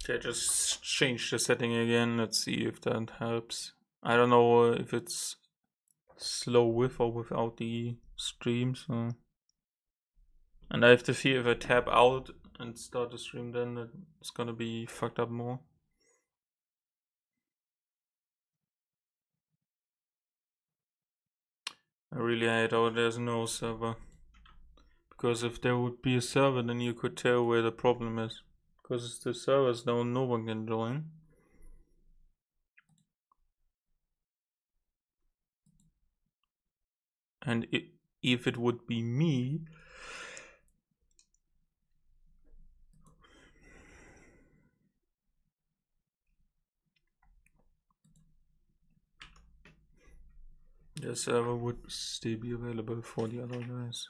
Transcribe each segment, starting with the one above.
Okay, just change the setting again. Let's see if that helps. I don't know if it's slow with or without the stream, so. And I have to see if I tap out and start the stream, then it's gonna be fucked up more. I really hate how there's no server. Because if there would be a server, then you could tell where the problem is. Because it's the servers, no one can join. And if it would be me, the server would still be available for the other guys.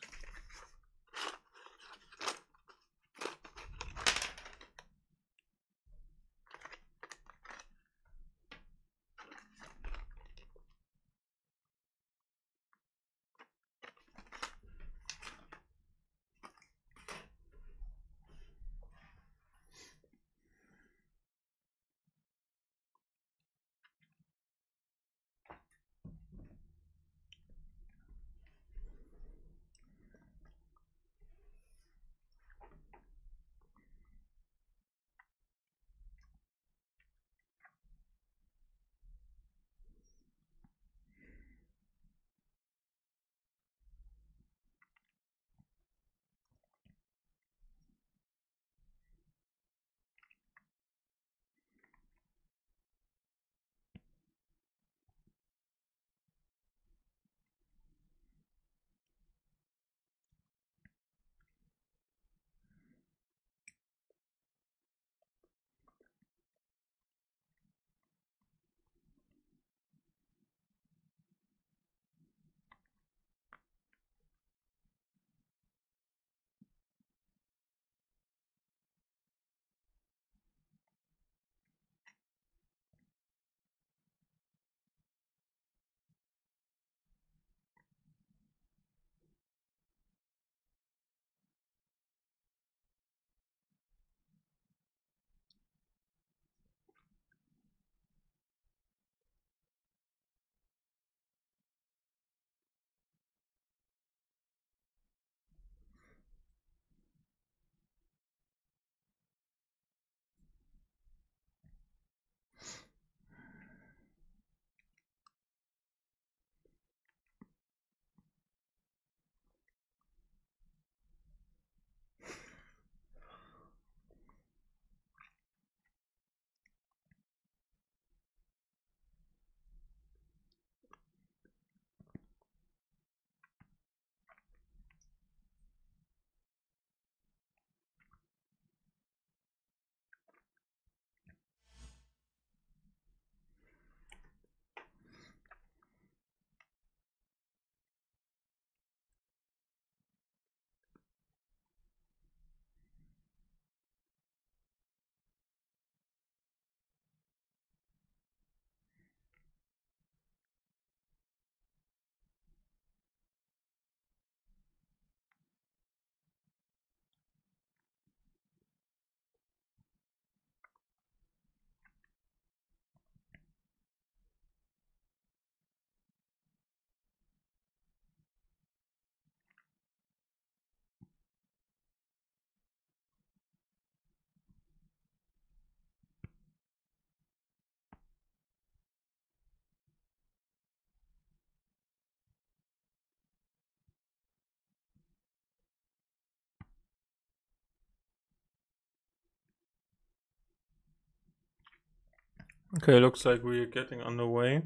Okay, looks like we're getting underway.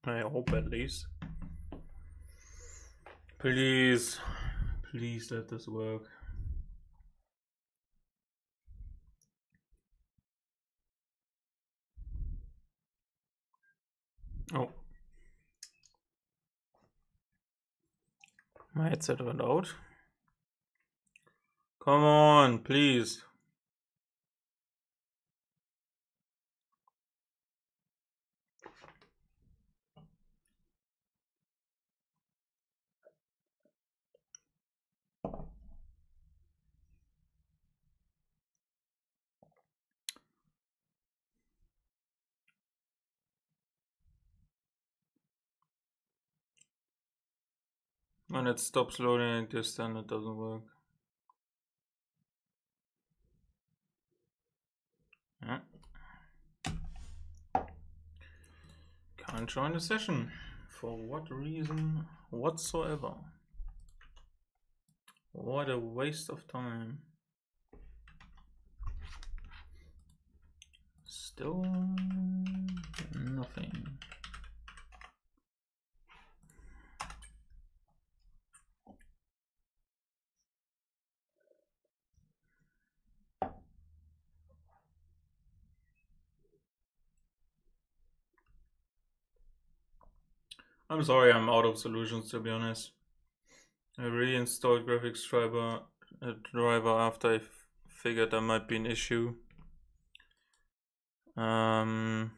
I hope at least. Please let this work. Oh. My headset went out. Come on, please. When it stops loading like this, then it doesn't work. Yeah. Can't join the session. For what reason whatsoever. What a waste of time. Still nothing. I'm sorry, I'm out of solutions, to be honest. I reinstalled graphics driver after I figured there might be an issue. Because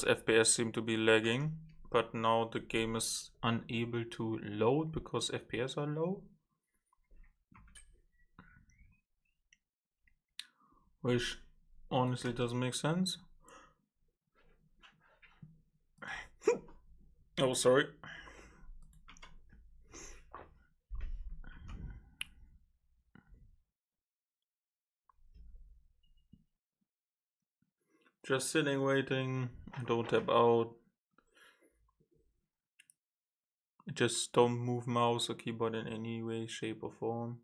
FPS seemed to be lagging, but now the game is unable to load because FPS are low. Which honestly doesn't make sense. Oh, sorry. Just sitting, waiting. Don't tap out. Just don't move mouse or keyboard in any way, shape, or form.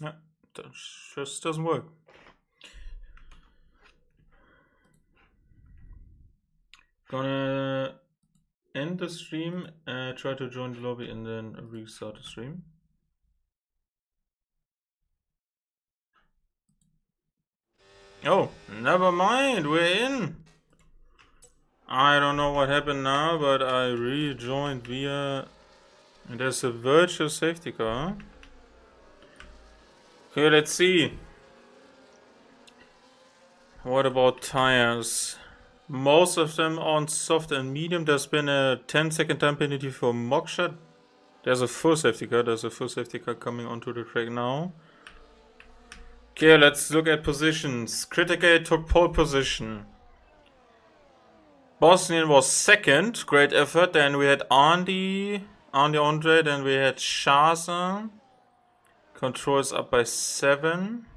Yeah, that just doesn't work. Gonna end the stream, try to join the lobby, and then restart the stream. Oh, never mind, we're in. I don't know what happened now, but I rejoined via... There's a virtual safety car. Okay, let's see. What about tires? Most of them on soft and medium. There's been a 10-second time penalty for Moksha. There's a full safety car. There's a full safety car coming onto the track now. Okay, let's look at positions. Critical took pole position. Bosnian was second. Great effort. Then we had Andy Andre. Then we had Shaza. Controls up by 7.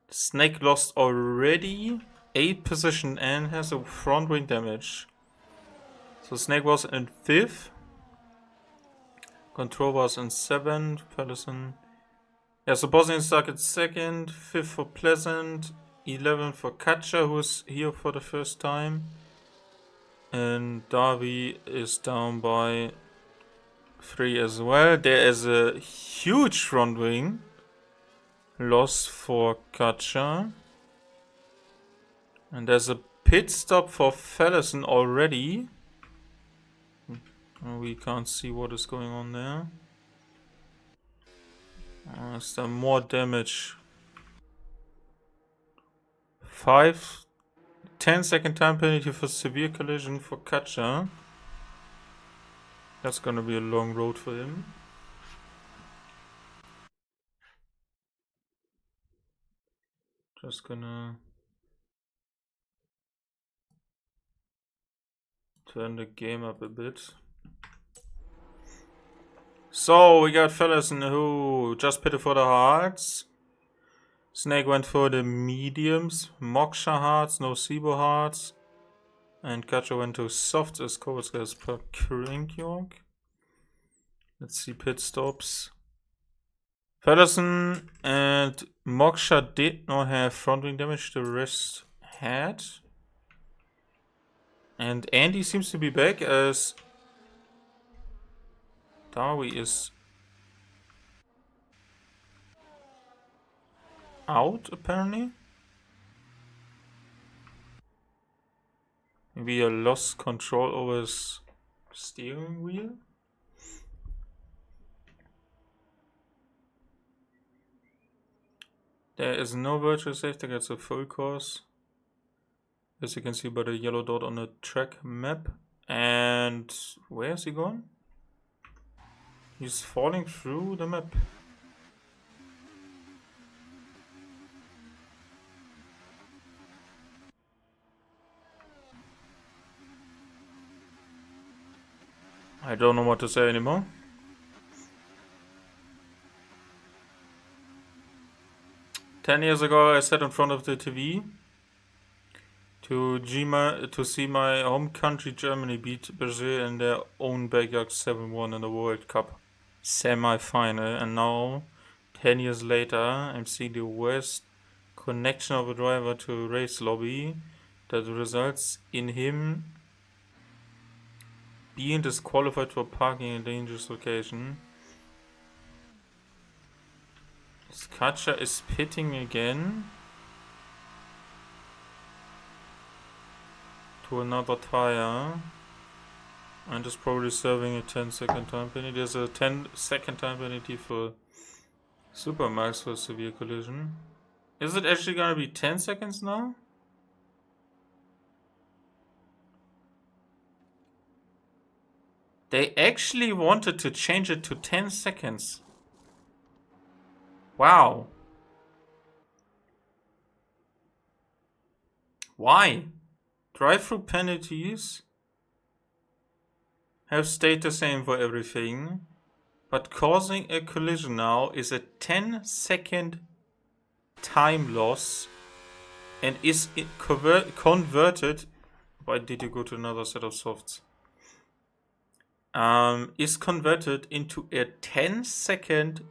Snake lost already 8 position and has a front wing damage. So Snake was in 5th. Control was in 7th. Pedersen. Yeah, so Bosnian stuck at 2nd. 5th for Pleasant. 11th for Katja, who's here for the first time. And Darby is down by 3 as well. There is a huge front wing loss for Katja. And there's a pit stop for Fellison already. We can't see what is going on there. Is there more damage? 10-second time penalty for severe collision for Katja. That's gonna be a long road for him. Just gonna turn the game up a bit. So we got Fellison who just pitted for the hards. Snake went for the mediums. Moksha hards, no Sibo hards. And Katja went to softs as Kovacs as per Krinkjork. Let's see pit stops. Fellison and Moksha did not have front wing damage, the rest had. And Andy seems to be back as Darby is out apparently. Maybe a lost control over his steering wheel. There is no virtual safety, that's a full course. As you can see by the yellow dot on the track map. And where is he going? He's falling through the map. I don't know what to say anymore. Ten years ago, I sat in front of the TV to see my home country Germany beat Brazil in their own backyard 7-1 in the World Cup semi-final, and now, 10 years later, I'm seeing the worst connection of a driver to a race lobby that results in him being disqualified for parking in a dangerous location. Skacha is pitting again to another tire and is probably serving a 10-second time penalty. There's a 10-second time penalty for Supermax for severe collision. Is it actually gonna be 10 seconds now? They actually wanted to change it to 10 seconds. Wow. Why? Drive-through penalties have stayed the same for everything, but causing a collision now is a 10-second time loss and is converted. Why did you go to another set of softs? Is converted into a 10-second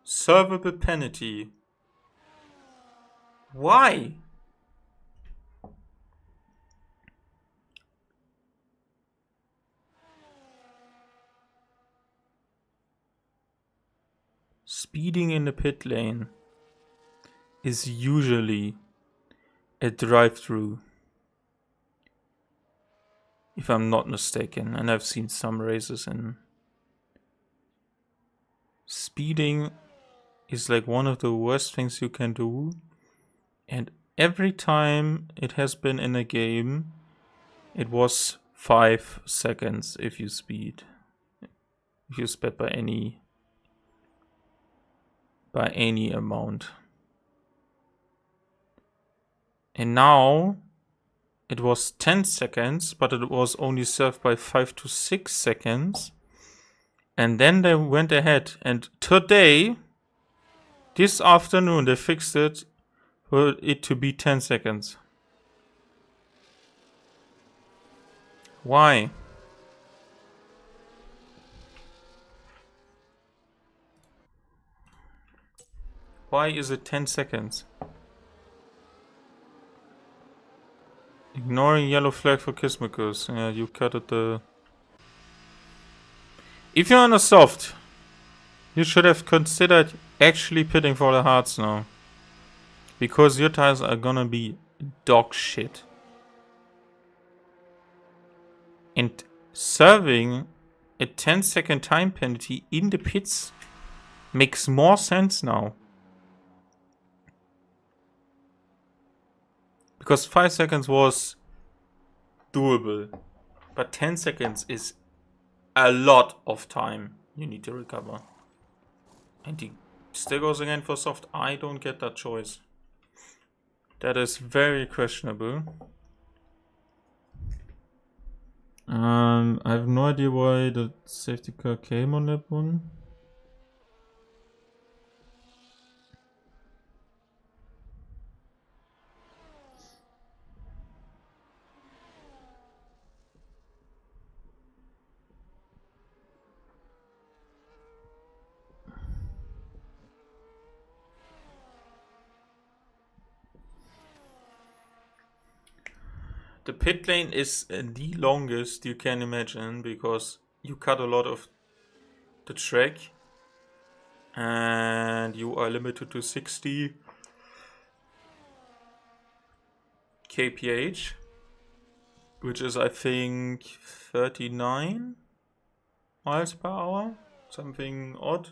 servable penalty. Why? Speeding in the pit lane is usually a drive-through, if I'm not mistaken, and I've seen some races in. Speeding is like one of the worst things you can do, and every time it has been in a game, it was 5 seconds if you speed. If you sped by any amount. And now it was 10 seconds, but it was only served by 5 to 6 seconds. And then they went ahead, and today, this afternoon, they fixed it for it to be 10 seconds. Why? Why is it 10 seconds? Ignoring yellow flag for Kismikus. Yeah, you cut it the... If you're on a soft, you should have considered actually pitting for the hards now. Because your tires are gonna be dog shit. And serving a 10-second time penalty in the pits makes more sense now. Because 5 seconds was doable. But 10 seconds is a lot of time you need to recover. And he still goes again for soft. I don't get that choice. That is very questionable. I have no idea why the safety car came on that one. The pit lane is the longest you can imagine because you cut a lot of the track and you are limited to 60 kph, which is I think 39 miles per hour, something odd.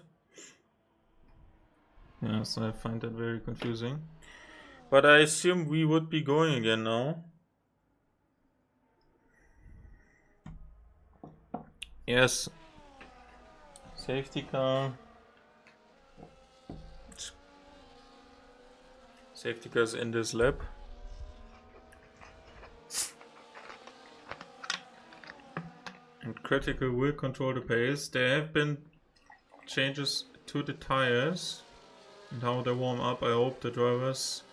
Yes, I find that very confusing. But I assume we would be going again now. Yes. Safety car. Safety car's in this lap. Critical will control the pace. There have been changes to the tires and how they warm up. I hope the drivers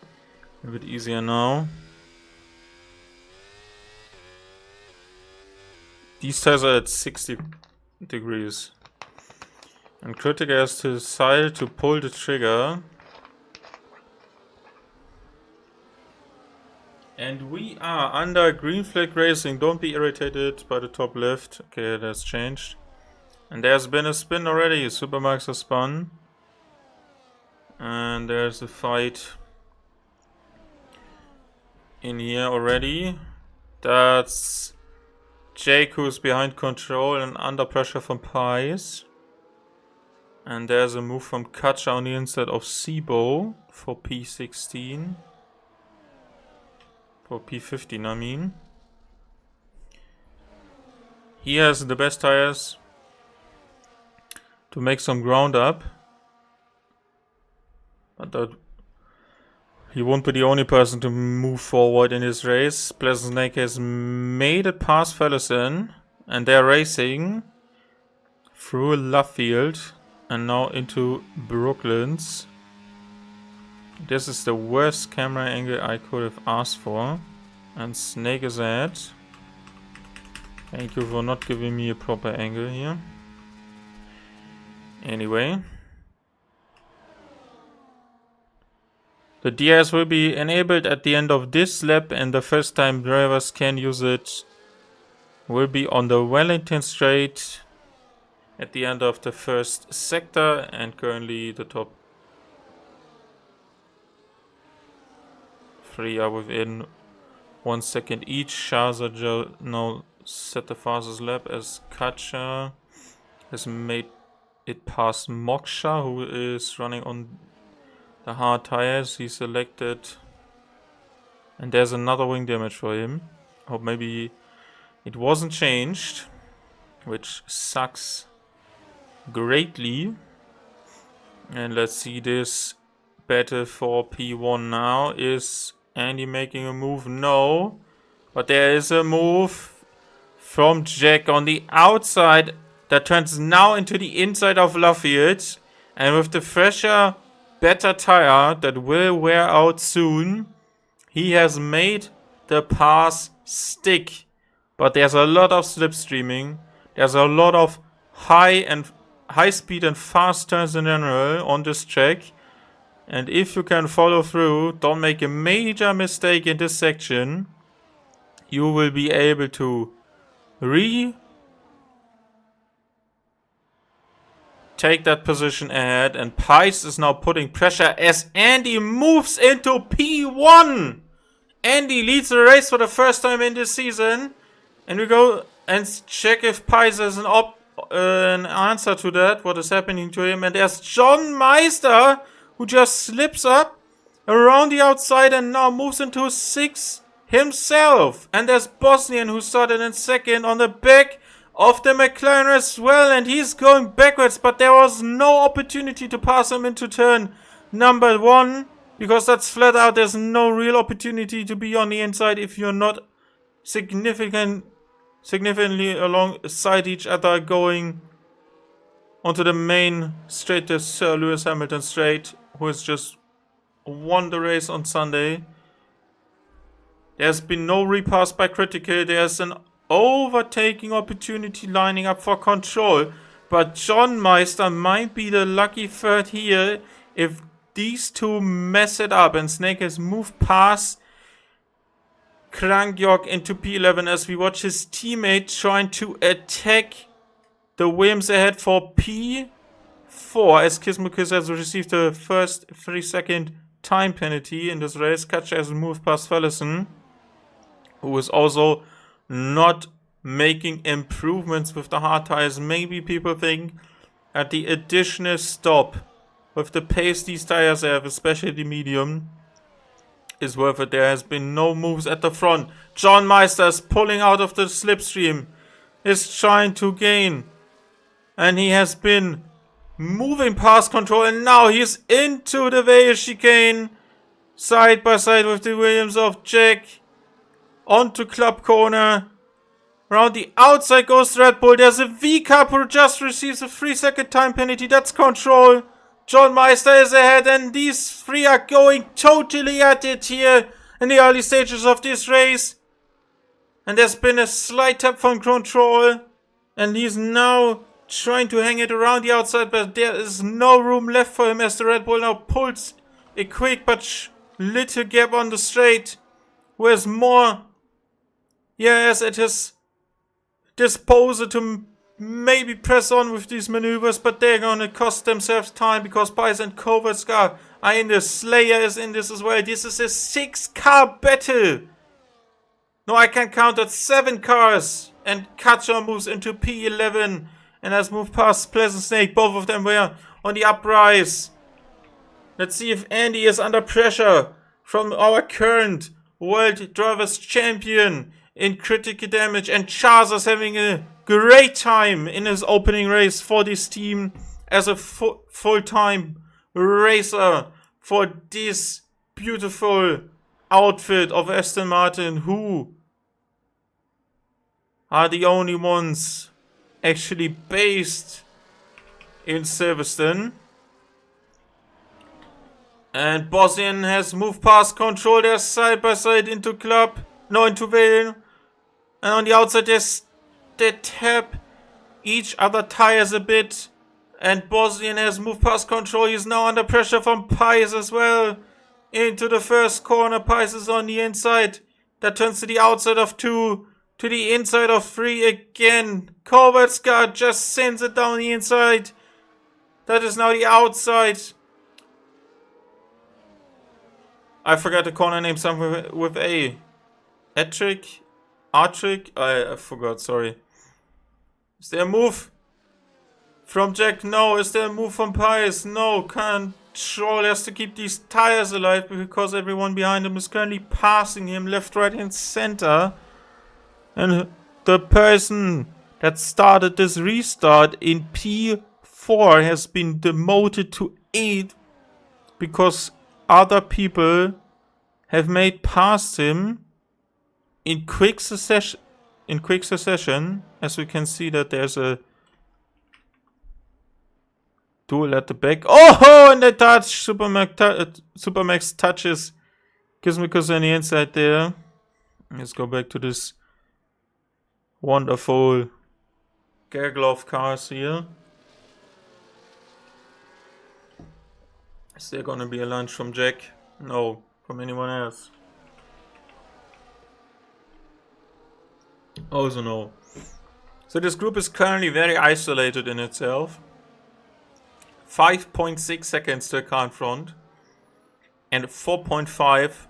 have it easier now. These tires are at 60 degrees. And Critical has decided to pull the trigger. And we are under green flag racing. Don't be irritated by the top left. Okay, that's changed. And there's been a spin already. Supermax has spun. And there's a fight in here already. That's Jake who's behind control and under pressure from Pies. And there's a move from Katja on the inside of Sibo for P16. For P15, I mean. He has the best tires to make some ground up. But he won't be the only person to move forward in this race. Pleasant Snake has made it past Fellison. And they're racing through Lovefield and now into Brooklands. This is the worst camera angle I could have asked for. And Snake is ahead. Thank you for not giving me a proper angle here. Anyway. The DRS will be enabled at the end of this lap, and the first time drivers can use it will be on the Wellington Straight at the end of the first sector, and currently the top 3 are within 1 second each. Shazaja now set the fastest lap as Katja has made it past Moksha, who is running on the hard tires. He selected, and there's another wing damage for him. Hope maybe it wasn't changed, which sucks greatly. And let's see this battle for P1 now. Is Andy making a move? No. But there is a move from Jack on the outside that turns now into the inside of Lovefield. And with the fresher, better tire that will wear out soon, he has made the pass stick. But there's a lot of slipstreaming. There's a lot of high speed and fast turns in general on this track. And if you can follow through, don't make a major mistake in this section, you will be able to take that position ahead. And Pice is now putting pressure as Andy moves into P1. Andy leads the race for the first time in this season. And we go and check if Pice has an answer to that, what is happening to him. And there's John Meister, who just slips up around the outside and now moves into 6 himself. And there's Bosnian, who started in 2nd on the back of the McLaren as well. And he's going backwards, but there was no opportunity to pass him into turn number 1. Because that's flat out, there's no real opportunity to be on the inside if you're not significantly alongside each other going onto the main straight, the Sir Lewis Hamilton Straight, who has just won the race on Sunday. There's been no repass by Critical. There's an overtaking opportunity lining up for control. But John Meister might be the lucky third here if these two mess it up. And Snake has moved past Krangjok into P11 as we watch his teammate trying to attack the Williams ahead for P4 as Kismukus has received the first 3-second time penalty in this race. Katja has moved past Fellison, who is also not making improvements with the hard tires. Maybe people think at the additional stop with the pace these tires have, especially the medium, is worth it. There has been no moves at the front. John Meister is pulling out of the slipstream, is trying to gain, and he has been moving past control, and now he's into the Veil chicane, side by side with the Williams of Jack, onto Club Corner, Around the outside goes Red Bull. There's a V-Cup who just receives a 3-second time penalty. That's control. John Meister is ahead, and these three are going totally at it here in the early stages of this race. And there's been a slight tap from control, and he's now trying to hang it around the outside, but there is no room left for him as the Red Bull now pulls a quick but little gap on the straight. Whereas more, yes, at his disposal to maybe press on with these maneuvers, but they're gonna cost themselves time because Pies and Kovacs are in this. Slayer is in this as well. This is a 6-car battle. No, I can count at 7 cars. And Katja moves into P11 and has moved past Pleasant Snake. Both of them were on the uprise. Let's see if Andy is under pressure from our current World Drivers Champion in critical damage. And Charles is having a great time in his opening race for this team as a full-time racer for this beautiful outfit of Aston Martin, who are the only ones actually based in Silverstone. And Bosnian has moved past control. They're side by side into into Vale. And on the outside they tap each other tires a bit. And Bosnian has moved past control. He's now under pressure from Pies as well. Into the first corner. Pies is on the inside. That turns to the outside of 2. To the inside of 3 again. Kovacs just sends it down the inside. That is now the outside. I forgot the corner name, something with A. Atrick? I forgot, sorry. Is there a move from Jack? No. Is there a move from Pies? No. Control has to keep these tires alive because everyone behind him is currently passing him left, right, and center. And the person that started this restart in P4 has been demoted to 8 because other people have made past him in quick succession. As we can see that there's a duel at the back. Oh, and they touch Supermax touches Gizmikos on the inside there. Let's go back to this wonderful Gerglov cars here. Is there gonna be a lunch from Jack? No. From anyone else? Also no. So this group is currently very isolated in itself. 5.6 seconds to the car in front. And 4.5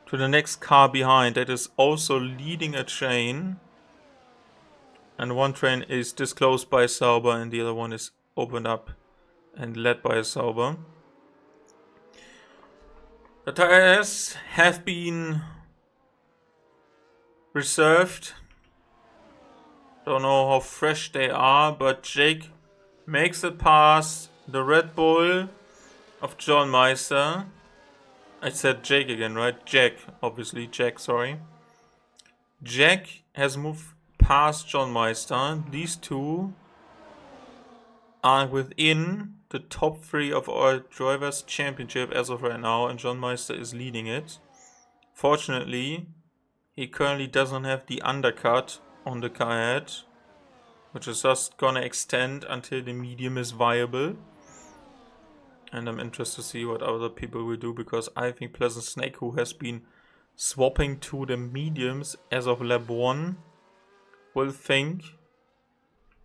to the next car behind that is also leading a train. And one train is disclosed by a Sauber and the other one is opened up and led by a Sauber. The tires have been reserved. Don't know how fresh they are, but Jake makes it past the Red Bull of John Meister. I said Jake again, right? Jack, obviously. Jack, sorry. Jack has moved past John Meister. These two are within the top 3 of our Drivers' Championship as of right now, and John Meister is leading it. Fortunately, he currently doesn't have the undercut on the car head, which is just gonna extend until the medium is viable. And I'm interested to see what other people will do, because I think Pleasant Snake, who has been swapping to the mediums as of lap 1, will think.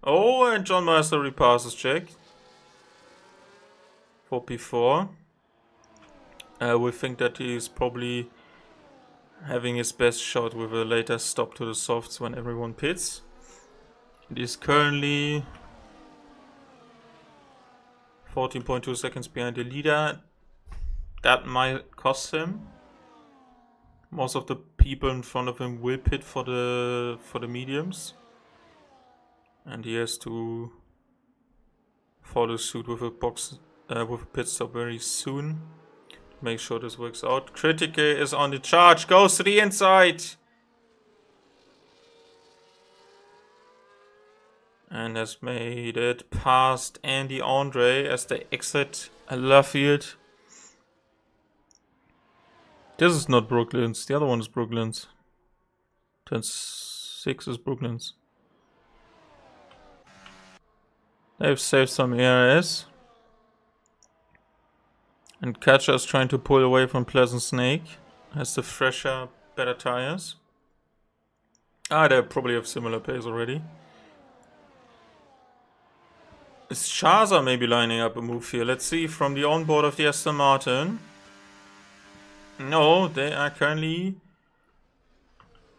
Oh, and John Meister repasses Jack for P4. Will think that he is probably having his best shot with a later stop to the softs when everyone pits. It is currently 14.2 seconds behind the leader. That might cost him. Most of the people in front of him will pit for the mediums, and he has to follow suit with a pit stop very soon. Make sure this works out. Critical is on the charge, goes to the inside. And has made it past Andy Andre as they exit left field. This is not Brooklyn's. The other one is Brooklyn's. Turn 6 is Brooklyn's. They've saved some ERS. And Catcher is trying to pull away from Pleasant Snake. Has the fresher, better tires. They probably have similar pace already. Is Chaza maybe lining up a move here? Let's see from the onboard of the Aston Martin. No, they are currently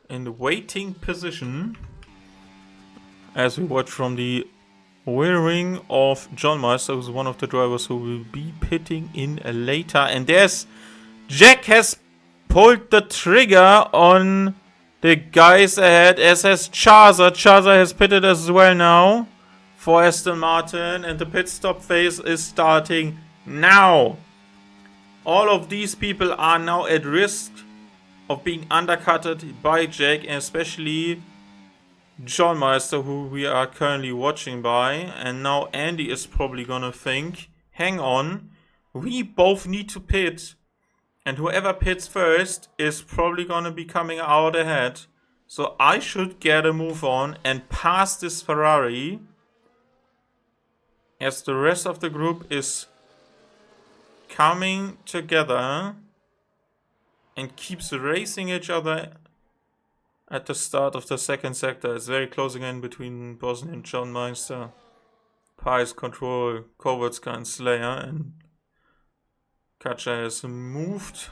in the waiting position. As we watch from the wheel ring of John Meister, who's one of the drivers who will be pitting in later. And there's Jack has pulled the trigger on the guys ahead, as has Chaza. Chaza has pitted as well now for Aston Martin, and the pit stop phase is starting now. All of these people are now at risk of being undercutted by Jack, and especially John Meister, who we are currently watching by. And now Andy is probably gonna think, hang on, we both need to pit, and whoever pits first is probably gonna be coming out ahead. So I should get a move on and pass this Ferrari, as the rest of the group is coming together and keeps racing each other at the start of the second sector. It's very close again between Bosnia and John Meister, Pies, Control, Kovacs, and Slayer, and Kacha has moved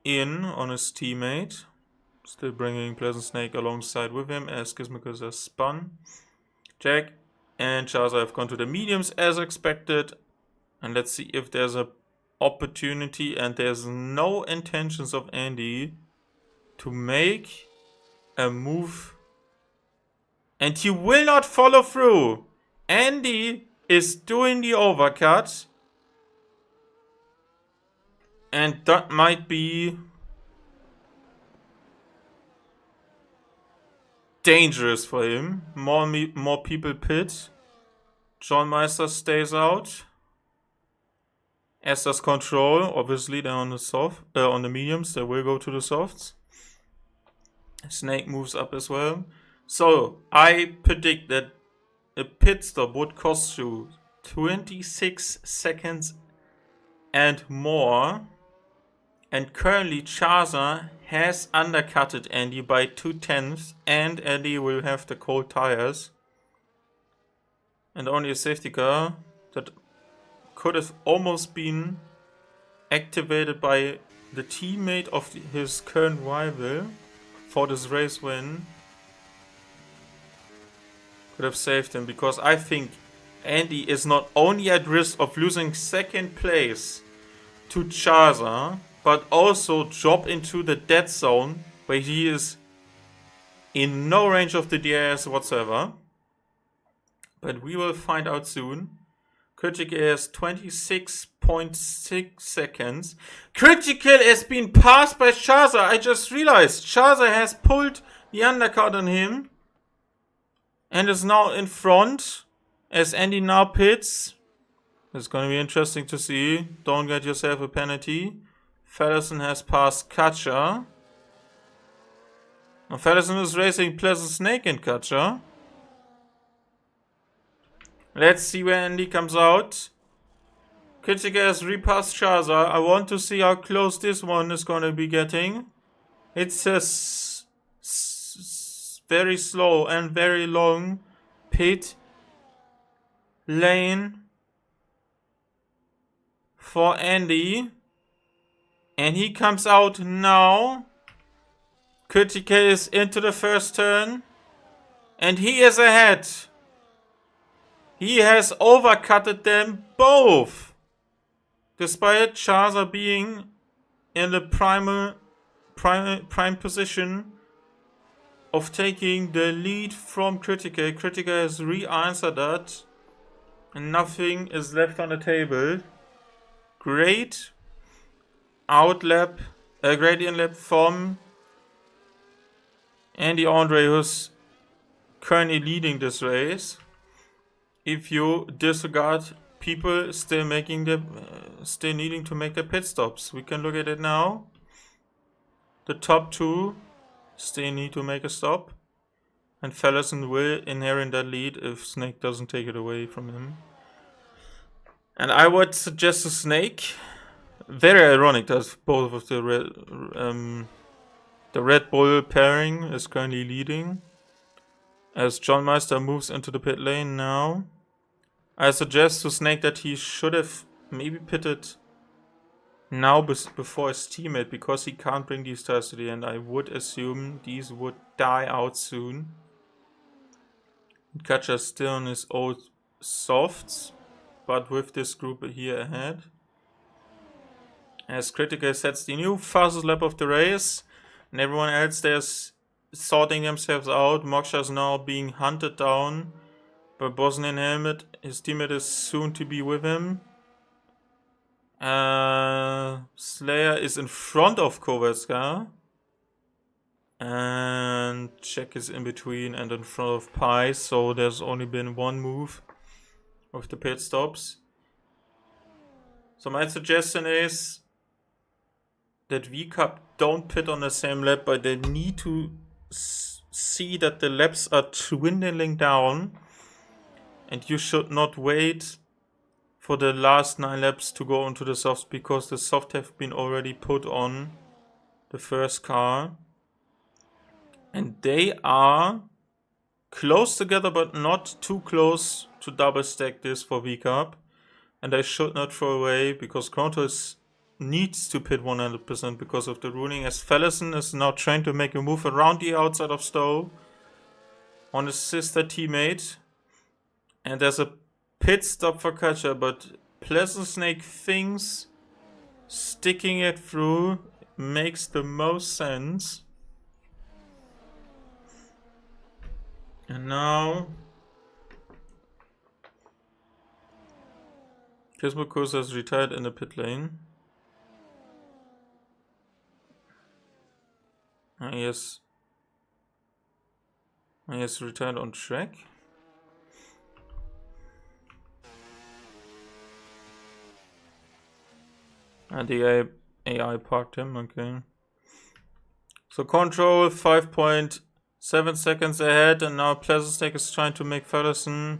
in on his teammate, still bringing Pleasant Snake alongside with him as Gizmicus has spun. Jack and Chaza have gone to the mediums as expected, and let's see if there's a opportunity, and there's no intentions of Andy to make a move, and he will not follow through. Andy is doing the overcut, and that might be dangerous for him. More people pit. John Meister stays out, as does Control. Obviously they're on the on the mediums. They will go to the softs. Snake moves up as well. So I predict that a pit stop would cost you 26 seconds and more. And currently Chaza has undercutted Andy by 2/10, and Andy will have the cold tires. And only a safety car that could have almost been activated by the teammate of his current rival for this race win could have saved him, because I think Andy is not only at risk of losing second place to Chaza, but also drop into the dead zone where he is in no range of the DRS whatsoever. But we will find out soon. Critical has 26.6 seconds. Critical has been passed by Chaza. I just realized Chaza has pulled the undercut on him and is now in front as Andy now pits. It's going to be interesting to see. Don't get yourself a penalty. Feddersen has passed Kacha. Now Feddersen is racing Pleasant Snake and Kacha. Let's see where Andy comes out. Kritika has repassed Chaza. I want to see how close this one is going to be getting. It's a very slow and very long pit lane for Andy. And he comes out now. Kritika is into the first turn. And he is ahead. He has overcutted them both. Despite Chaza being in the prime position of taking the lead from Kritika. Kritika has re-answered that. And nothing is left on the table. Great outlap, a great inlap from Andy Andre, who's currently leading this race. If you disregard people still making still needing to make their pit stops, we can look at it now. The top 2 still need to make a stop, and Fellison will inherit that lead if Snake doesn't take it away from him. And I would suggest a Snake. Very ironic that both of the Red Bull pairing is currently leading. As John Meister moves into the pit lane now, I suggest to Snake that he should have maybe pitted now before his teammate, because he can't bring these tires to the end. I would assume these would die out soon. Catcher's still on his old softs, but with this group here ahead. As Critical sets the new fastest lap of the race, and everyone else there's sorting themselves out. Moksha is now being hunted down by Bosnian Helmet. His teammate is soon to be with him. Slayer is in front of Kovetska. And Czech is in between and in front of Pi, so there's only been one move of the pit stops. So my suggestion is that VCup don't pit on the same lap, but they need to see that the laps are dwindling down, and you should not wait for the last 9 laps to go onto the softs, because the soft have been already put on the first car. And they are close together, but not too close to double stack this for VCup. And I should not throw away, because Krontos needs to pit 100% because of the ruling, as Fellison is now trying to make a move around the outside of Stowe on his sister teammate. And there's a pit stop for Catcher, but Pleasant Snake thinks sticking it through makes the most sense. And now Kismokus has retired in the pit lane. He has retired on track. And the AI parked him, okay. So Control 5.7 seconds ahead, and now Pleasant Snake is trying to make Fellison's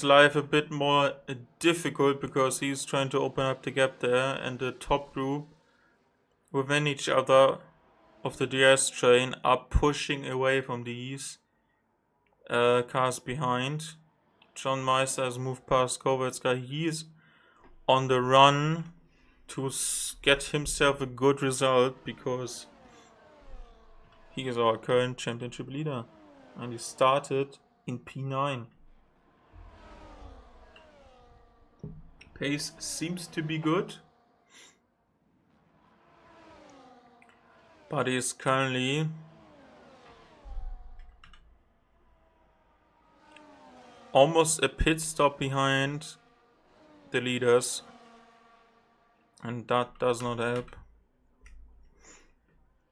life a bit more difficult, because he's trying to open up the gap there, and the top group within each other of the DS train are pushing away from these cars behind. John Meister has moved past Kovetska. He's on the run to get himself a good result, because he is our current championship leader, and he started in P9. Pace seems to be good, but he is currently almost a pit stop behind the leaders, and that does not help.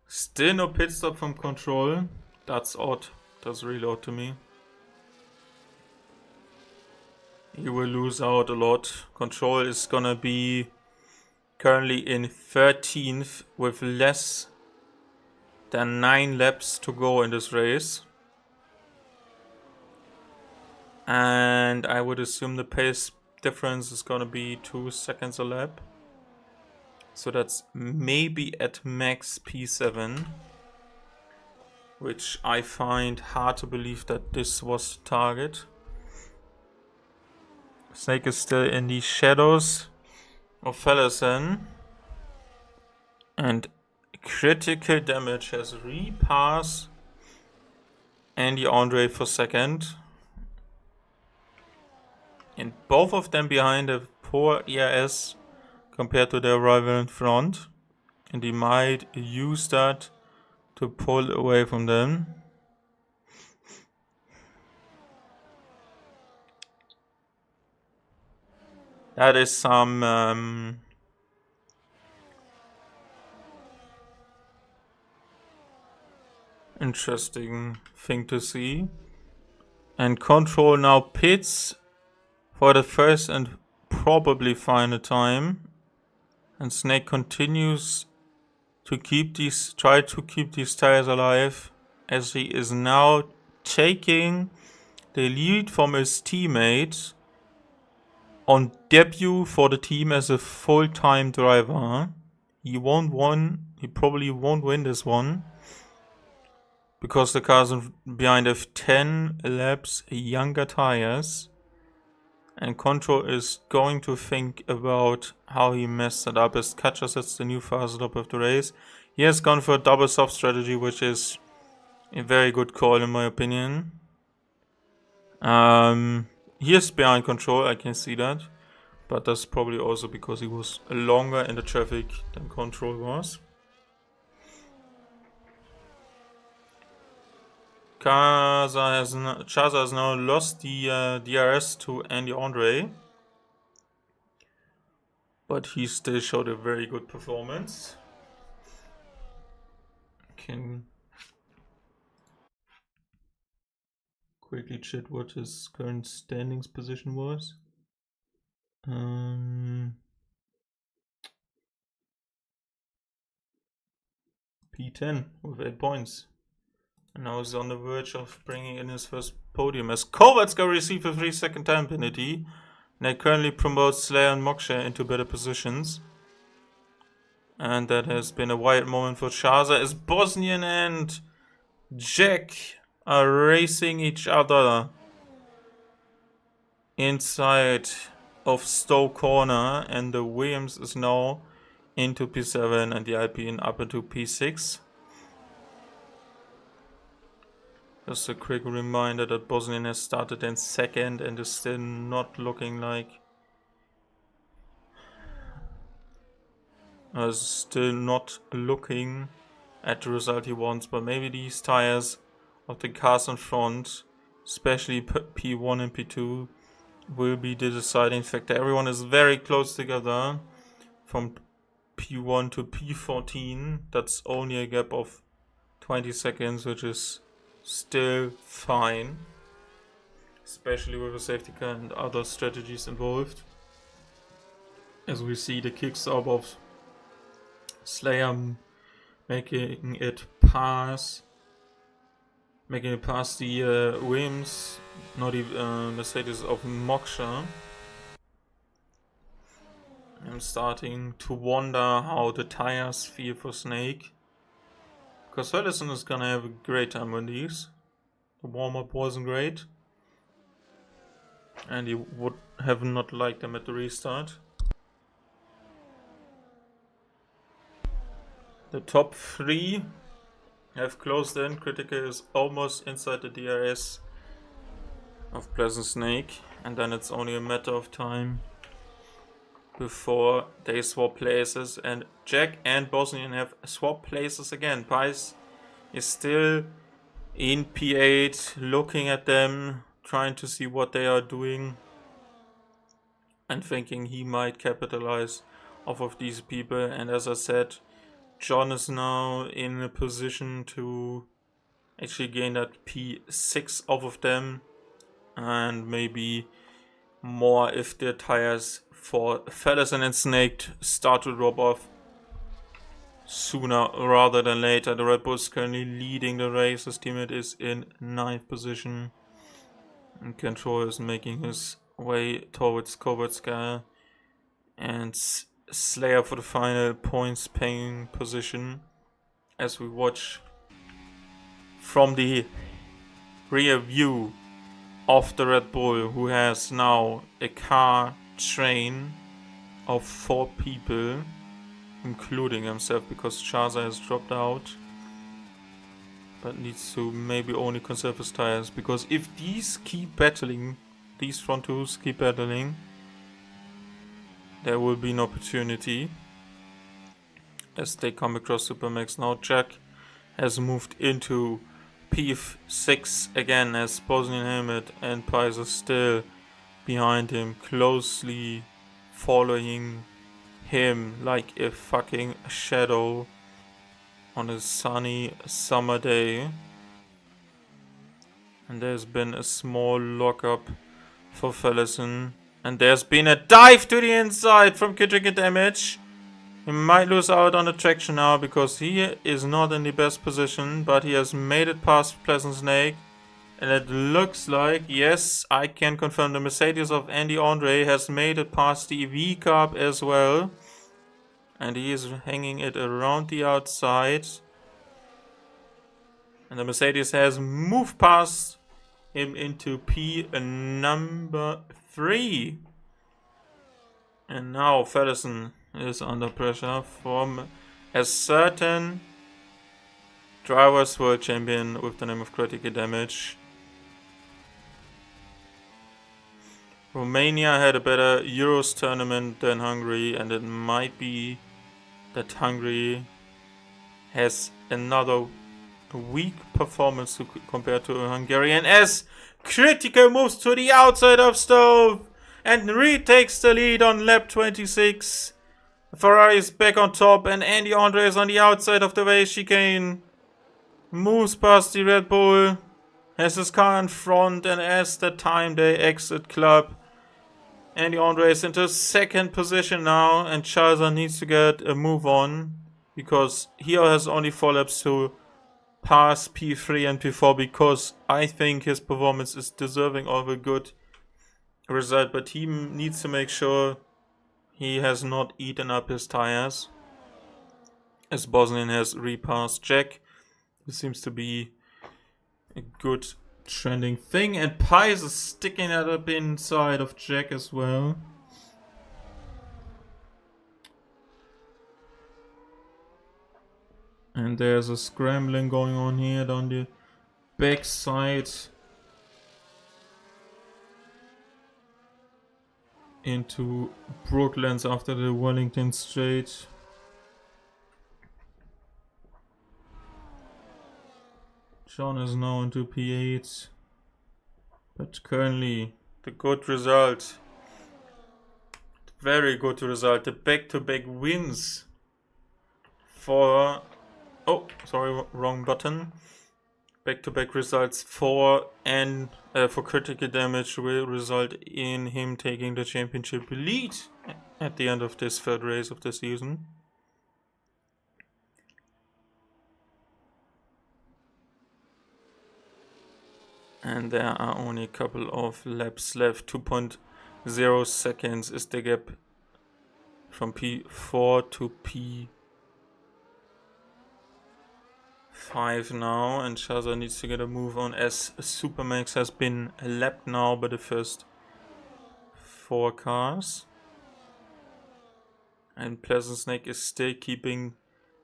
Still no pit stop from Control. That's odd. That's really odd to me. He will lose out a lot. Control is gonna be currently in 13th with less than 9 laps to go in this race. And I would assume the pace difference is gonna be 2 seconds a lap. So that's maybe at max P7. Which I find hard to believe that this was the target. Snake is still in the shadows of Fellison. And critical damage has repassed Andy Andre for second. And both of them behind a poor ERS compared to their rival in front. And he might use that to pull away from them. That is some Interesting thing to see. And Control now pits for the first and probably final time. And Snake continues to try to keep these tires alive, as he is now taking the lead from his teammates on debut for the team as a full-time driver. He probably won't win this one, because the cars behind have 10 laps younger tires. And Control is going to think about how he messed it up, as Katja sets the new fast lap of the race. He has gone for a double soft strategy, which is a very good call in my opinion. He is behind Control, I can see that. But that's probably also because he was longer in the traffic than Control was. Chaza has now lost the DRS to Andy Andre. But he still showed a very good performance. Can quickly check what his current standings position was. P10 with 8 points. And now he's on the verge of bringing in his first podium, as Kovalska received a 3-second time penalty. And they currently promote Slayer and Moksha into better positions. And that has been a wild moment for Chaza, as Bosnian and Jack are racing each other inside of Stowe Corner, and the Williams is now into P7 and the Alpine up into P6. Just a quick reminder that Bosnian has started in second and is still not looking like... still not looking at the result he wants, but maybe these tires of the cars in front, especially P1 and P2, will be the deciding factor. Everyone is very close together from P1 to P14. That's only a gap of 20 seconds, which is still fine, especially with a safety car and other strategies involved. As we see the kickstart of Slayer making it past the Williams, not even Mercedes of Moksha. I'm starting to wonder how the tires feel for Snake, because Ferguson is gonna have a great time on these. The warm-up wasn't great, and he would have not liked them at the restart. The top 3 have closed in. Critical is almost inside the DRS of Pleasant Snake, and then it's only a matter of time before they swap places, and Jack and Bosnian have swapped places again. Pice is still in P8, looking at them, trying to see what they are doing, and thinking he might capitalize off of these people. And as I said, John is now in a position to actually gain that P6 off of them, and maybe more if the tires for Fellison and Snake start to drop off sooner rather than later. The Red Bull is currently leading the race. His teammate is in 9th position, and Control is making his way towards Kovatska and Slayer for the final points paying position, as we watch from the rear view of the Red Bull, who has now a car train of 4 people, including himself, because Chaza has dropped out, but needs to maybe only conserve his tires, because if these front twos keep battling, there will be an opportunity as they come across Supermax. Now Jack has moved into P6 again, as Bosnian Helmet and Pies are still behind him, closely following him like a fucking shadow. on a sunny summer day. And there's been a small lockup for Fellison. And there's been a dive to the inside from critical damage. He might lose out on the traction now because he is not in the best position. But he has made it past Pleasant Snake. And it looks like, yes, I can confirm the Mercedes of Andy Andre has made it past the V Cup as well. And he is hanging it around the outside. And the Mercedes has moved past him into P number 3. And now Fellison is under pressure from a certain Drivers' World Champion with the name of Critical Damage. Romania had a better Euros tournament than Hungary, and it might be that Hungary has another weak performance compared to Hungarian, as Critical moves to the outside of Stove and retakes the lead on lap 26. Ferrari is back on top and Andy Andre is on the outside of the race chicane. Moves past the Red Bull, has his car in front, and as the time they exit club, Andy Andre is into second position now, and Chaza needs to get a move on because he has only 4 laps to pass P3 and P4, because I think his performance is deserving of a good result, but he needs to make sure he has not eaten up his tires, as Bosnian has repassed Jack. This seems to be a good trending thing, and Pies is sticking it up inside of Jack as well. And there's a scrambling going on here down the backside into Brooklands after the Wellington Straight. John is now into P8, but currently the good result, very good result, the back-to-back wins for, oh sorry, wrong button, back-to-back results for Critical Damage will result in him taking the championship lead at the end of this third race of the season. And there are only a couple of laps left. 2.0 seconds is the gap from P4 to P5 now. And Shaza needs to get a move on, as Supermax has been lapped now by the first 4 cars. And Pleasant Snake is still keeping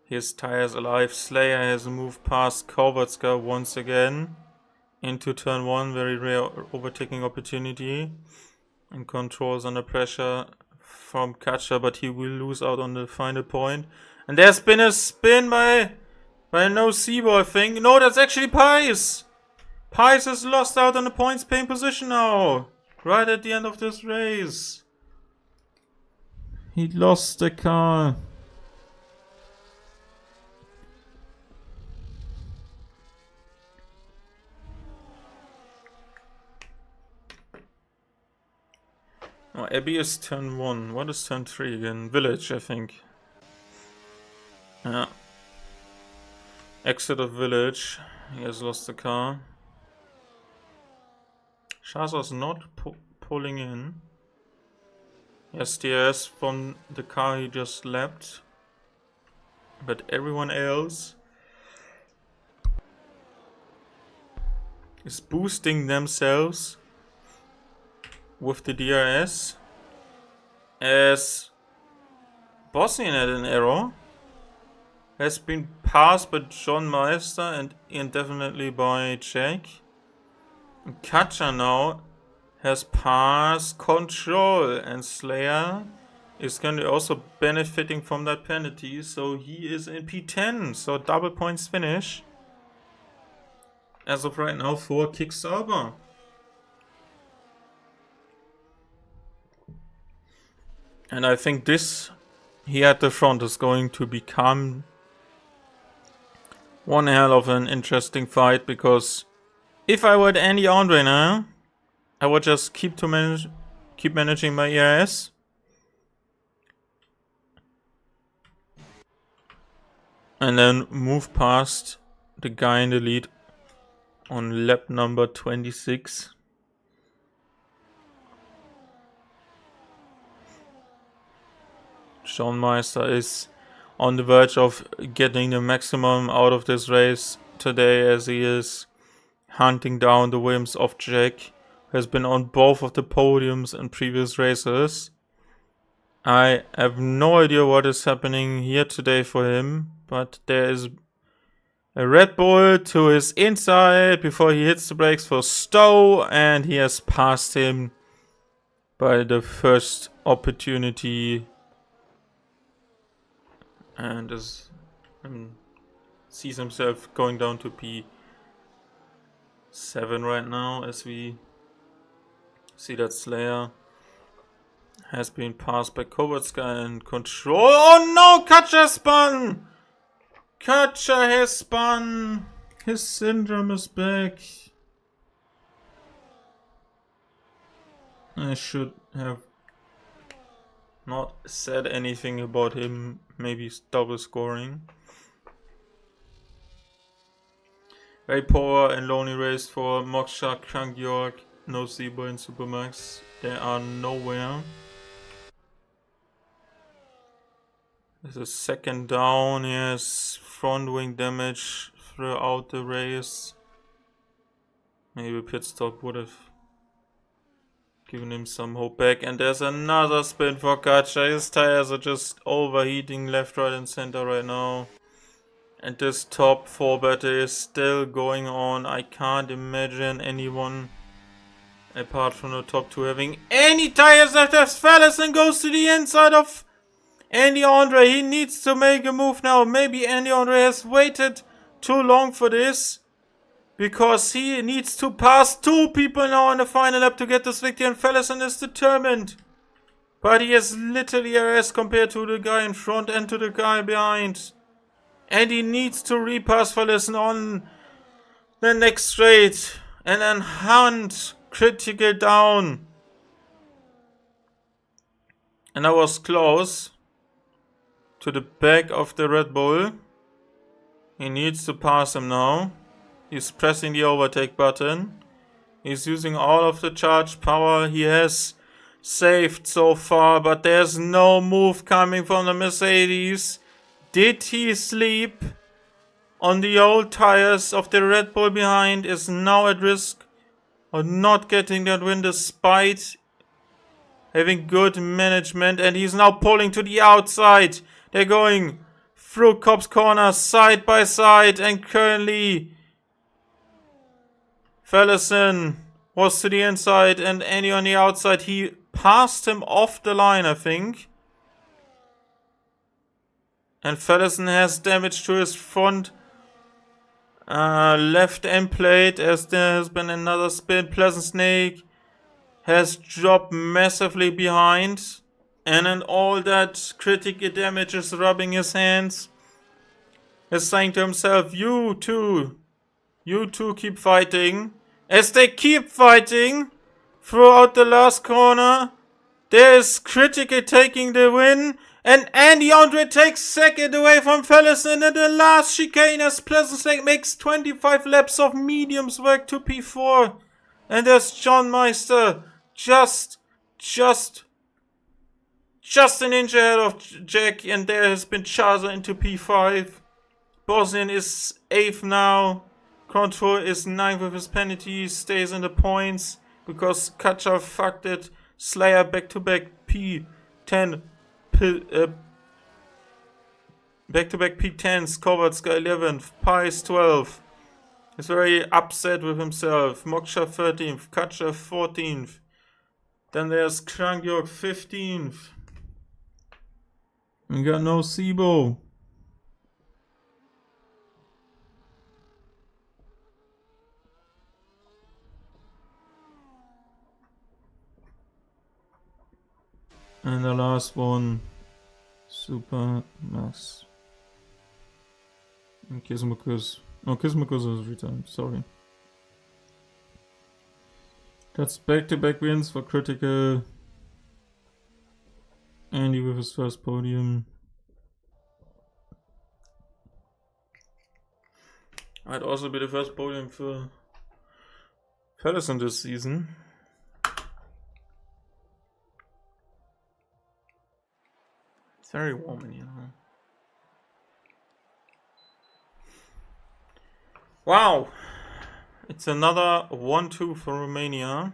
his tires alive. Slayer has moved past Kovatska once again into turn 1, very rare overtaking opportunity, and controls under pressure from Kacha, but he will lose out on the final point. And there's been a spin by no Sebo, I think. No, that's actually Pies. Pies has lost out on the points paying position now, right at the end of this race. He lost the car. Oh, Abbey is turn 1. What is turn 3 again? Village, I think. Yeah. Exit of Village. He has lost the car. Shaza's not pulling in. Yes, DRS from the car he just lapped. But everyone else is boosting themselves with the DRS, as Bosnian had an error, has been passed by John Meister and indefinitely by Jack. Kacha now has passed Control, and Slayer is currently also benefiting from that penalty, so he is in P10, so double points finish as of right now for Kicksauber. And I think this here at the front is going to become One hell of an interesting fight, because if I were Andy Andre now, I would just keep managing my ERS. And then move past the guy in the lead on lap number 26. Sean Meister is on the verge of getting the maximum out of this race today, as he is hunting down the whims of Jack, who has been on both of the podiums in previous races. I have no idea what is happening here today for him, but there is a Red Bull to his inside before he hits the brakes for Stowe, and he has passed him by the first opportunity. And sees himself going down to P7 right now, as we see that Slayer has been passed by Kovatsky in control. Oh no, Katja spun! Katja has spun! His syndrome is back. I should have not said anything about him maybe double scoring. Very poor and lonely race for Moksha, Krank York, no Zebo and Supermax. They are nowhere. There's a second down. He has front wing damage throughout the race. Maybe a pit stop would have given him some hope back. And there's another spin for Katja. His tires are just overheating left, right and center right now. And this top 4 battle is still going on. I can't imagine anyone apart from the top 2 having any tires left as Fallison goes to the inside of Andy Andre. He needs to make a move now. Maybe Andy Andre has waited too long for this, because he needs to pass 2 people now in the final lap to get this victory, and Fallison is determined. But he has literally RS compared to the guy in front and to the guy behind. And he needs to repass Fallison on the next straight and then hunt critical down. And I was close to the back of the Red Bull. He needs to pass him now. He's pressing the overtake button. He's using all of the charge power he has saved so far, but there's no move coming from the Mercedes. Did he sleep on the old tires of the Red Bull behind? Is now at risk of not getting that win despite having good management, and he's now pulling to the outside. They're going through Cobb's corner side by side, and currently Fallison was to the inside and Andy on the outside. He passed him off the line, I think. And Fallison has damage to his front left end plate, as there has been another spin. Pleasant Snake has dropped massively behind. And then all that critical damage is rubbing his hands. He's saying to himself, you two keep fighting. As they keep fighting throughout the last corner, there is Critical taking the win. And Andy Andre takes second away from Fallison in the last chicane, as Pleasant Snake makes 25 laps of mediums work to P4. And there's John Meister just an inch ahead of Jack, and there has been Chaza into P5. Bosnian is 8th now. Contour is 9th with his penalty, stays in the points because Katja fucked it. Slayer back-to-back P10. Back-to-back P10s. Kovatska 11th. Pies 12th. He's very upset with himself. Moksha 13th. Katja 14th. Then there's Krangjorg 15th. We got no Sibo. And the last one, Super Max Kismukus. No, Kismukus is returned, sorry. That's back-to-back wins for Critical. Andy with his first podium. Might also be the first podium for Pedersen this season. It's very warm in here. Wow! It's another 1-2 for Romania.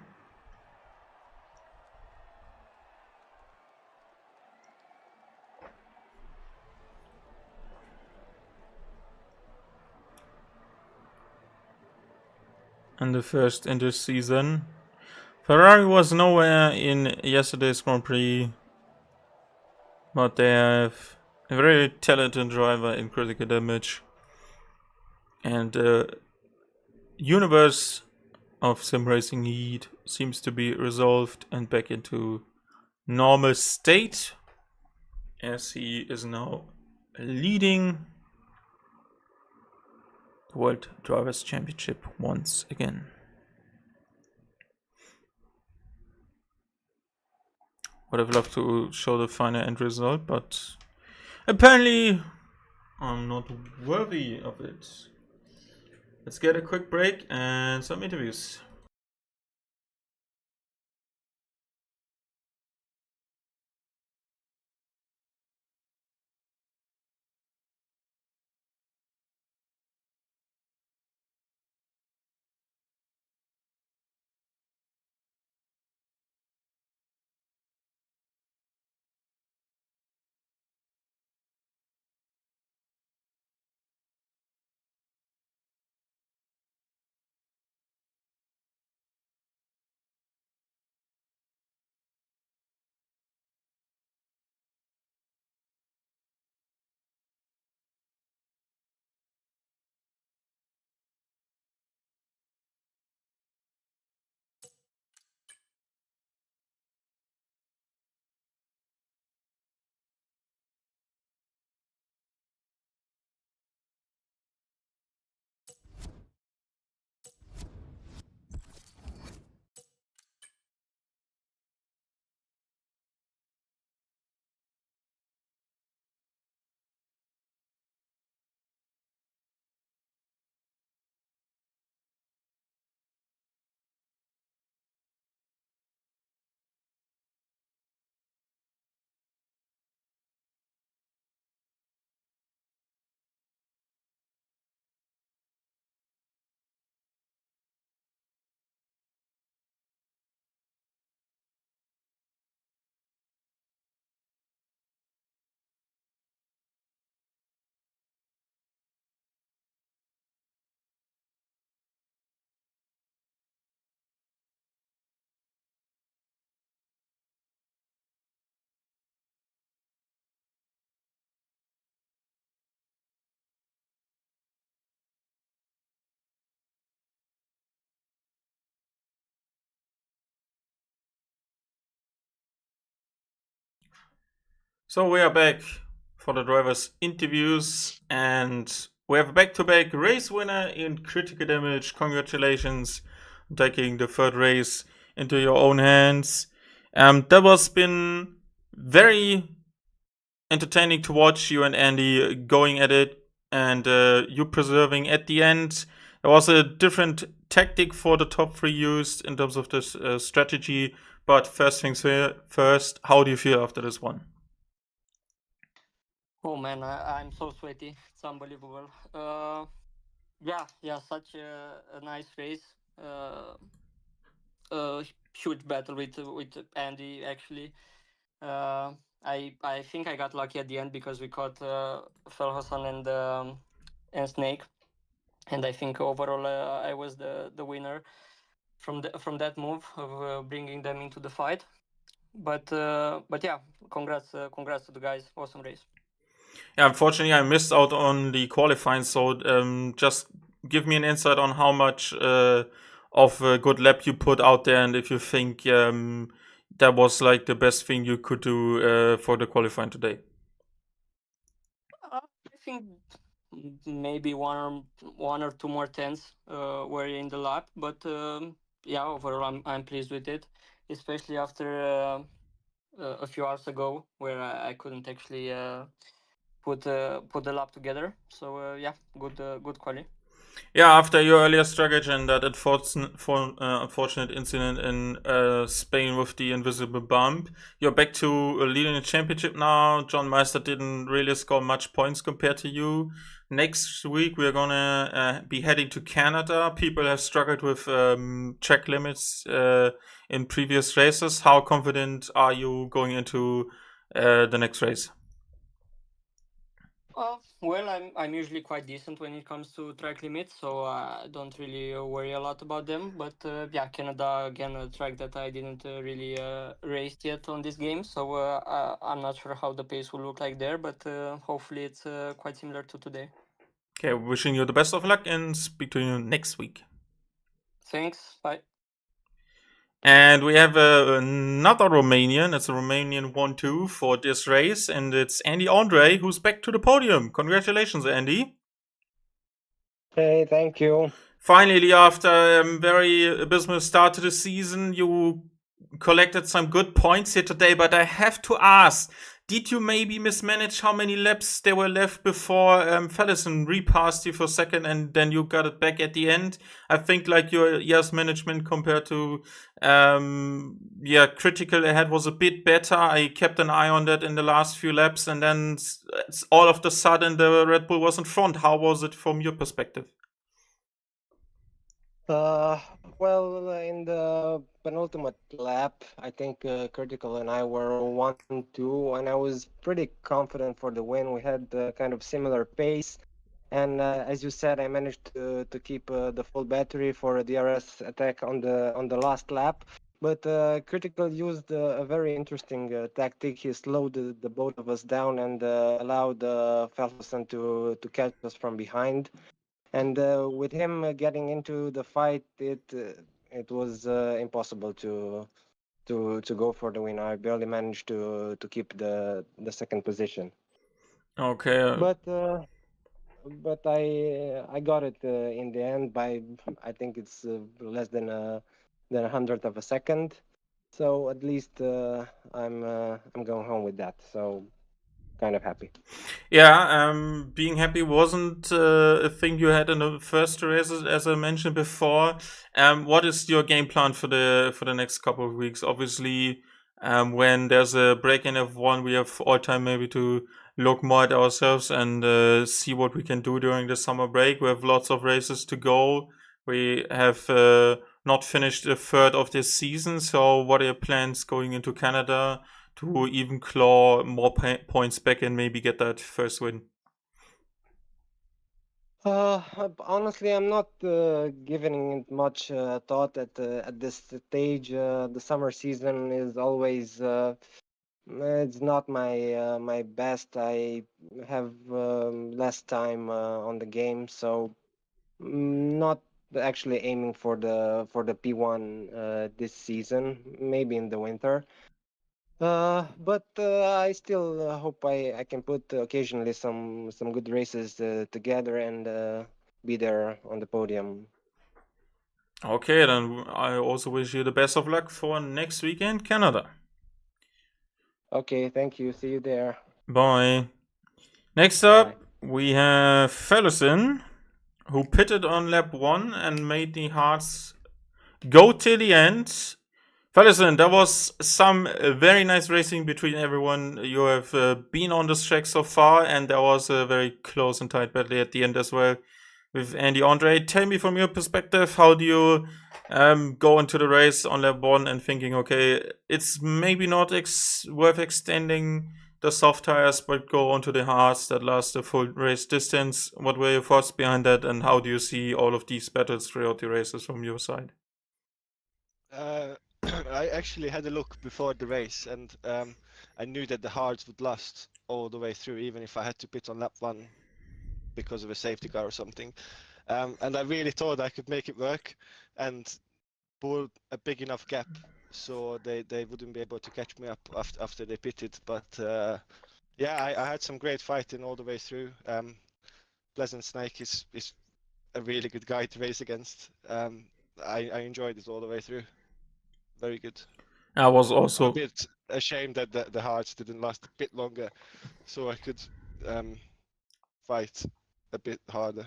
And the first in this season. Ferrari was nowhere in yesterday's Grand Prix, but they have a very talented driver in Critical Damage. And the universe of Sim Racing Heat seems to be resolved and back into normal state, as he is now leading the World Drivers' Championship once again. Would have loved to show the final end result, but apparently I'm not worthy of it. Let's get a quick break and some interviews. So we are back for the drivers' interviews, and we have a back-to-back race winner in Critical Damage. Congratulations on taking the third race into your own hands. That was been very entertaining to watch, you and Andy going at it, and you preserving at the end. There was a different tactic for the top three used in terms of this strategy, but first things first, how do you feel after this one? Oh man, I'm so sweaty. It's unbelievable. Yeah, such a nice race. A huge battle with Andy actually. I think I got lucky at the end because we caught Felhassan and Snake, and I think overall I was the winner from that move of bringing them into the fight. But yeah, congrats to the guys. Awesome race. Yeah, unfortunately, I missed out on the qualifying. So just give me an insight on how much of a good lap you put out there, and if you think that was like the best thing you could do for the qualifying today. I think maybe one or two more tenths were in the lap, but yeah, overall I'm pleased with it, especially after a few hours ago where I couldn't actually put the lap together. So yeah, good quality. Yeah, after your earlier struggle and that unfortunate incident in Spain with the invisible bump, you're back to leading the championship now. John Meister didn't really score much points compared to you. Next week, we're gonna be heading to Canada. People have struggled with track limits in previous races. How confident are you going into the next race? Well, I'm usually quite decent when it comes to track limits, so I don't really worry a lot about them. But yeah, Canada again, a track that I didn't really race yet on this game, so I'm not sure how the pace will look like there, but hopefully it's quite similar to today. Okay, wishing you the best of luck and speak to you next week. Thanks. Bye. And we have another Romanian. It's a Romanian 1-2 for this race, and it's Andy Andre who's back to the podium. Congratulations, Andy. Hey, thank you. Finally, after a very abysmal start to the season, you collected some good points here today, but I have to ask, did you maybe mismanage how many laps there were left before Fallison repassed you for second and then you got it back at the end? I think like your ES management compared to critical ahead was a bit better. I kept an eye on that in the last few laps and then all of the sudden the Red Bull was in front. How was it from your perspective? Well, in the penultimate lap, I think Critical and I were 1-2, and I was pretty confident for the win. We had kind of similar pace, and as you said, I managed to keep the full battery for a DRS attack on the last lap. But Critical used a very interesting tactic. He slowed the both of us down and allowed Felsen to catch us from behind. And with him getting into the fight, it was impossible to go for the win. I barely managed to keep the second position. Okay. But I got it in the end by, I think it's less than a hundredth of a second. So at least I'm going home with that. So kind of happy. Yeah, being happy wasn't a thing you had in the first races, as I mentioned before. What is your game plan for the next couple of weeks? Obviously, when there's a break in F1, we have all time maybe to look more at ourselves and see what we can do during the summer break. We have lots of races to go. We have not finished a third of this season. So, what are your plans going into Canada to even claw more points back and maybe get that first win? Honestly, I'm not giving it much thought at this stage. The summer season is always it's not my best. I have less time on the game, so not actually aiming for the P1 this season. Maybe in the winter. But I still hope I can put occasionally some good races together and be there on the podium. Okay, then I also wish you the best of luck for next weekend, Canada. Okay, thank you. See you there. Bye. Next Bye. up, we have Fellison, who pitted on lap 1 and made the Hearts go till the end. Fellison, there was some very nice racing between everyone. You have been on this track so far, and there was a very close and tight battle at the end as well with Andy Andre. Tell me from your perspective, how do you go into the race on lap 1 and thinking, okay, it's maybe not worth extending the soft tires, but go onto the hards that last the full race distance? What were your thoughts behind that, and how do you see all of these battles throughout the races from your side? I actually had a look before the race, and I knew that the hards would last all the way through, even if I had to pit on lap 1 because of a safety car or something. And I really thought I could make it work and pull a big enough gap so they wouldn't be able to catch me up after they pitted. But yeah, I had some great fighting all the way through. Pleasant Snake is a really good guy to race against. I enjoyed it all the way through. Very good. I was I'm a also bit ashamed that the hearts didn't last a bit longer, so I could fight a bit harder.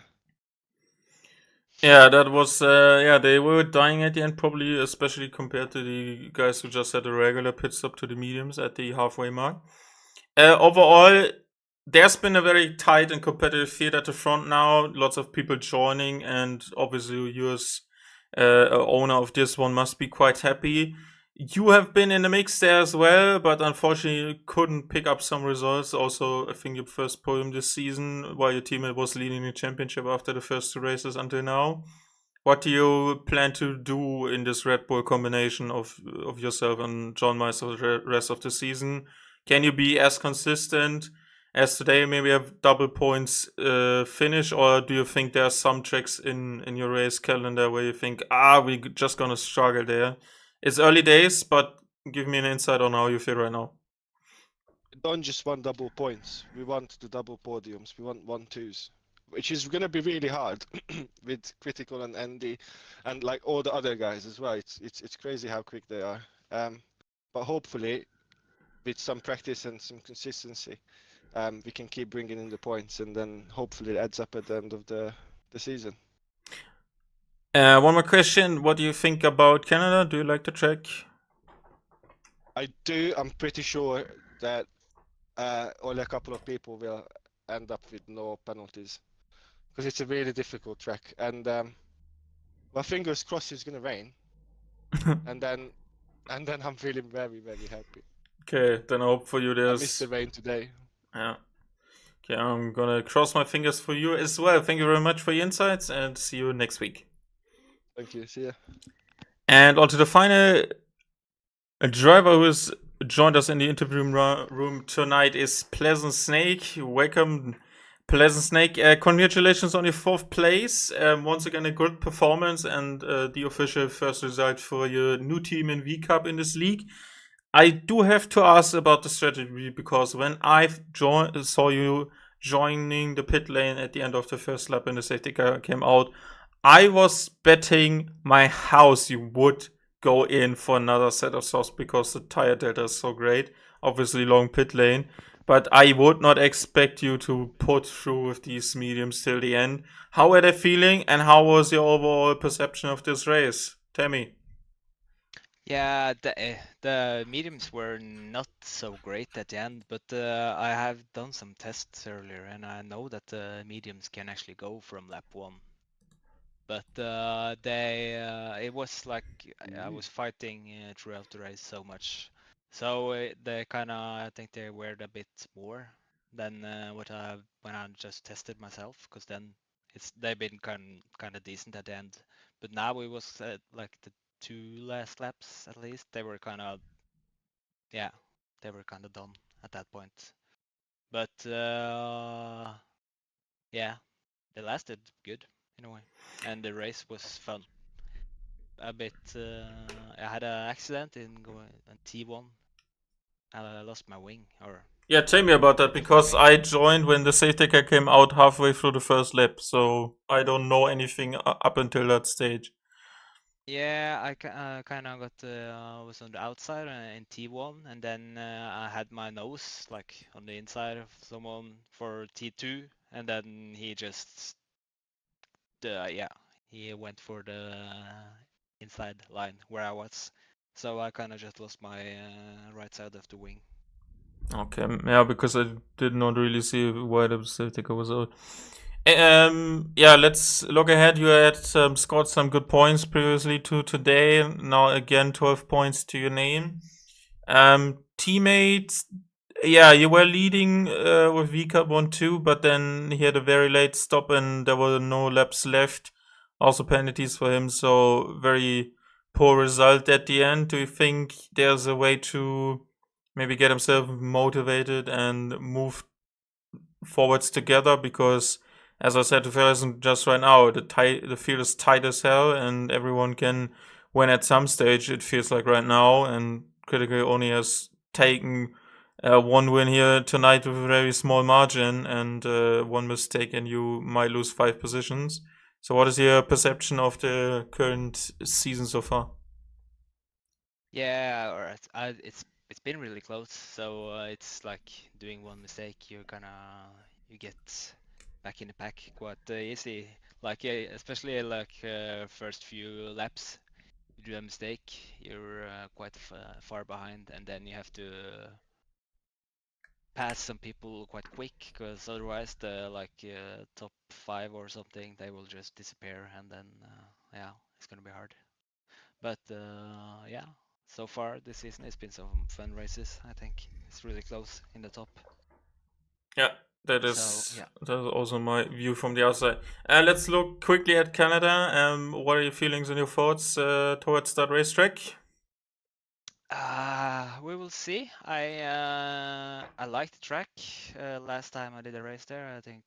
yeah, that was yeah, they were dying at the end, probably, especially compared to the guys who just had a regular pit stop to the mediums at the halfway mark. Overall, there's been a very tight and competitive field at the front now. Lots of people joining, and obviously you as owner of this one must be quite happy. You have been in the mix there as well, but unfortunately you couldn't pick up some results. Also, I think your first podium this season, while your teammate was leading the championship after the first 2 races until now. What do you plan to do in this Red Bull combination of yourself and John Meister the rest of the season? Can you be as consistent as today? Maybe have double points finish, or do you think there are some tracks in your race calendar where you think, we're just gonna struggle there? It's early days, but give me an insight on how you feel right now. We don't just want double points. We want the double podiums. We want 1-2s, which is going to be really hard with Critical and Andy, and like all the other guys as well. It's crazy how quick they are. But hopefully, with some practice and some consistency, we can keep bringing in the points, and then hopefully it adds up at the end of the season. One more question. What do you think about Canada? Do you like the track? I do. I'm pretty sure that only a couple of people will end up with no penalties, because it's a really difficult track. And well, fingers crossed it's gonna rain, and then I'm feeling very, very happy. Okay, then I hope for you I missed there's the rain today. yeah. Okay, I'm gonna cross my fingers for you as well. Thank you very much for your insights, and see you next week. Thank you. See ya. And on to the final. A driver who has joined us in the interview room tonight is Pleasant Snake. Welcome, Pleasant Snake. Congratulations on your 4th place. Once again, a good performance and the official first result for your new team in V Cup in this league. I do have to ask about the strategy, because when I saw you joining the pit lane at the end of the first lap and the safety car came out, I was betting my house you would go in for another set of softs, because the tire delta is so great. Obviously long pit lane, but I would not expect you to put through with these mediums till the end. How were they feeling, and how was your overall perception of this race? Tell me. Yeah, the mediums were not so great at the end, but I have done some tests earlier, and I know that the mediums can actually go from lap 1. But it was like I was fighting throughout the race so much, so they kind of, I think they weared a bit more than when I just tested myself, because then they've been kind of decent at the end. But now it was like the 2 last laps at least, they were kind of done at that point. But yeah, they lasted good in a way, and the race was fun. A bit. I had an accident in T1. I lost my wing, or Yeah, tell me about that, because I joined when the safety car came out halfway through the first lap, so I don't know anything up until that stage. yeah, I kind of got was on the outside in T1, and then I had my nose like on the inside of someone for T2, and then he just he went for the inside line where I was, so I kind of just lost my right side of the wing. Okay, yeah, because I did not really see why the safety car was out. Yeah, let's look ahead. You had scored some good points previously to today. Now again, 12 points to your name. Teammates, yeah, you were leading with V Cup 1-2, but then he had a very late stop and there were no laps left. Also penalties for him, so very poor result at the end. Do you think there's a way to maybe get himself motivated and move forwards together? Because, as I said to fellas just right now, the field is tight as hell, and everyone can win at some stage. It feels like right now, and Critical only has taken one win here tonight with a very small margin, and one mistake and you might lose 5 positions. So what is your perception of the current season so far? Yeah, or it's been really close. So it's like doing one mistake, you get back in the pack quite easy. Like especially like first few laps, you do a mistake, you're quite far behind, and then you have to pass some people quite quick, because otherwise the top 5 or something, they will just disappear, and then yeah, it's gonna be hard. But yeah, so far this season it's been some fun races. I think it's really close in the top. Yeah, that is So, yeah. that is also my view from the outside. Let's look quickly at Canada. What are your feelings and your thoughts towards that racetrack? We will see. I like the track. Last time I did a race there, I think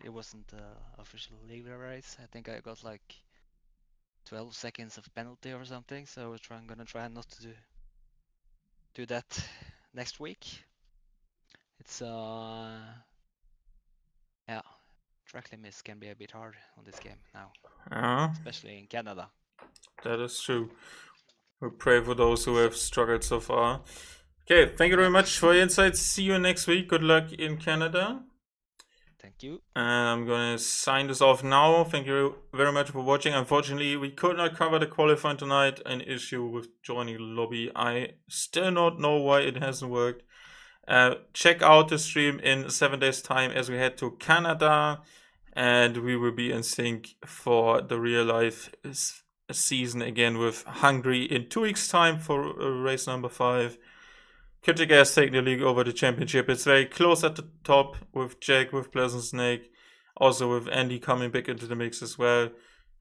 it wasn't an official legal race. I think I got like 12 seconds of penalty or something. So I'm gonna try not to do that next week. It's yeah, track limits can be a bit hard on this game now, especially in Canada. That is true. We pray for those who have struggled so far. Okay, thank you very much for your insights. See you next week. Good luck in Canada. Thank you. And I'm gonna sign this off now. Thank you very much for watching. Unfortunately, we could not cover the qualifying tonight. An issue with joining the lobby. I still not know why it hasn't worked. Check out the stream in 7 days time as we head to Canada, and we will be in sync for the real life season again with Hungary in 2 weeks time for race number 5. Critic has taken the league over the championship. It's very close at the top with Jack, with Pleasant Snake, also with Andy coming back into the mix as well.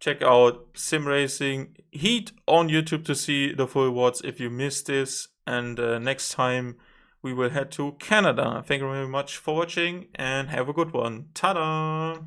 Check out Sim Racing Heat on YouTube to see the full awards if you missed this. And next time we will head to Canada. Thank you very much for watching and have a good one. Ta-da!